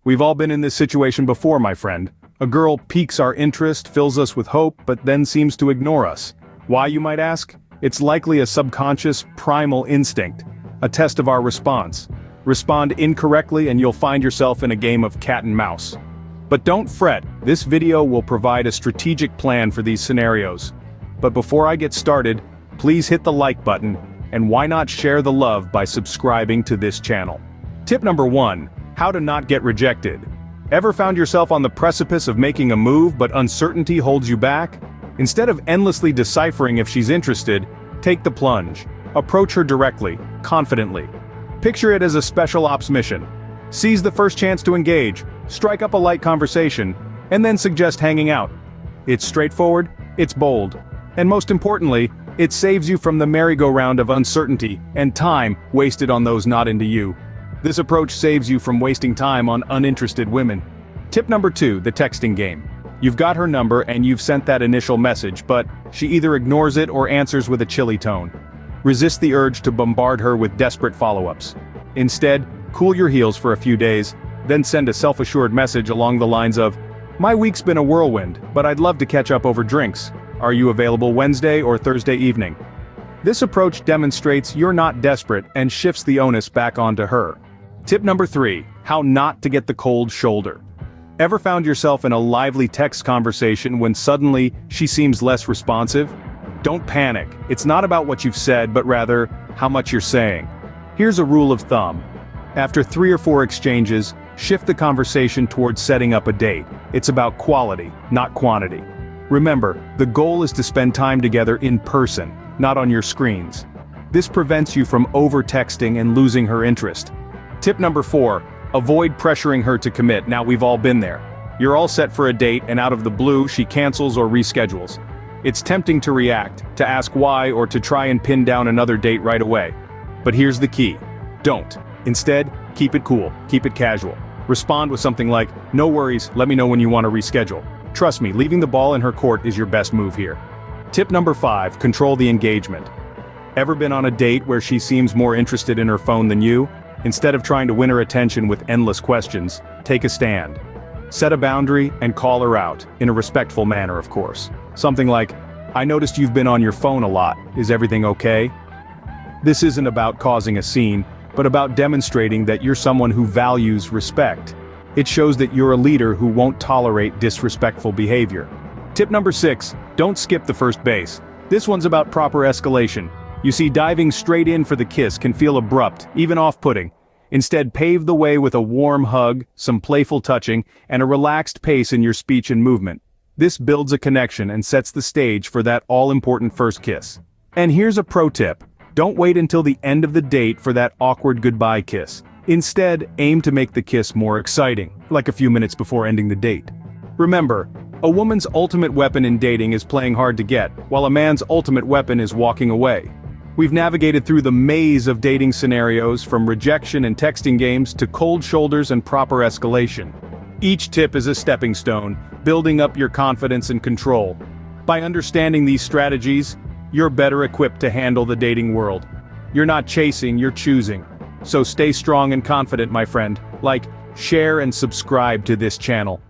We've all been in this situation before, my friend. A girl piques our interest, fills us with hope, but then seems to ignore us. Why, you might ask? It's likely a subconscious, primal instinct, a test of our response. Respond incorrectly and you'll find yourself in a game of cat and mouse. But don't fret, this video will provide a strategic plan for these scenarios. But before I get started, please hit the like button, and why not share the love by subscribing to this channel. Tip number 1, how to not get rejected. Ever found yourself on the precipice of making a move but uncertainty holds you back? Instead of endlessly deciphering if she's interested, take the plunge. Approach her directly, confidently. Picture it as a special ops mission. Seize the first chance to engage, strike up a light conversation, and then suggest hanging out. It's straightforward, it's bold, and most importantly, it saves you from the merry-go-round of uncertainty and time wasted on those not into you. This approach saves you from wasting time on uninterested women. Tip number 2, the texting game. You've got her number and you've sent that initial message, but she either ignores it or answers with a chilly tone. Resist the urge to bombard her with desperate follow-ups. Instead, cool your heels for a few days, then send a self-assured message along the lines of, "My week's been a whirlwind, but I'd love to catch up over drinks. Are you available Wednesday or Thursday evening?" This approach demonstrates you're not desperate and shifts the onus back onto her. Tip number 3, how not to get the cold shoulder. Ever found yourself in a lively text conversation when suddenly she seems less responsive? Don't panic, it's not about what you've said but rather, how much you're saying. Here's a rule of thumb. After 3 or 4 exchanges, shift the conversation towards setting up a date. It's about quality, not quantity. Remember, the goal is to spend time together in person, not on your screens. This prevents you from over-texting and losing her interest. Tip number 4, avoid pressuring her to commit. Now, we've all been there. You're all set for a date and out of the blue she cancels or reschedules. It's tempting to react, to ask why, or to try and pin down another date right away. But here's the key. Don't. Instead, keep it cool, keep it casual. Respond with something like, "No worries, let me know when you want to reschedule." Trust me, leaving the ball in her court is your best move here. Tip number 5, control the engagement. Ever been on a date where she seems more interested in her phone than you? Instead of trying to win her attention with endless questions, take a stand. Set a boundary and call her out, in a respectful manner of course. Something like, "I noticed you've been on your phone a lot, is everything okay?" This isn't about causing a scene, but about demonstrating that you're someone who values respect. It shows that you're a leader who won't tolerate disrespectful behavior. Tip number 6, don't skip the first base. This one's about proper escalation. You see, diving straight in for the kiss can feel abrupt, even off-putting. Instead, pave the way with a warm hug, some playful touching, and a relaxed pace in your speech and movement. This builds a connection and sets the stage for that all-important first kiss. And here's a pro tip. Don't wait until the end of the date for that awkward goodbye kiss. Instead, aim to make the kiss more exciting, like a few minutes before ending the date. Remember, a woman's ultimate weapon in dating is playing hard to get, while a man's ultimate weapon is walking away. We've navigated through the maze of dating scenarios, from rejection and texting games to cold shoulders and proper escalation. Each tip is a stepping stone, building up your confidence and control. By understanding these strategies, you're better equipped to handle the dating world. You're not chasing, you're choosing. So stay strong and confident, my friend. Like, share and subscribe to this channel.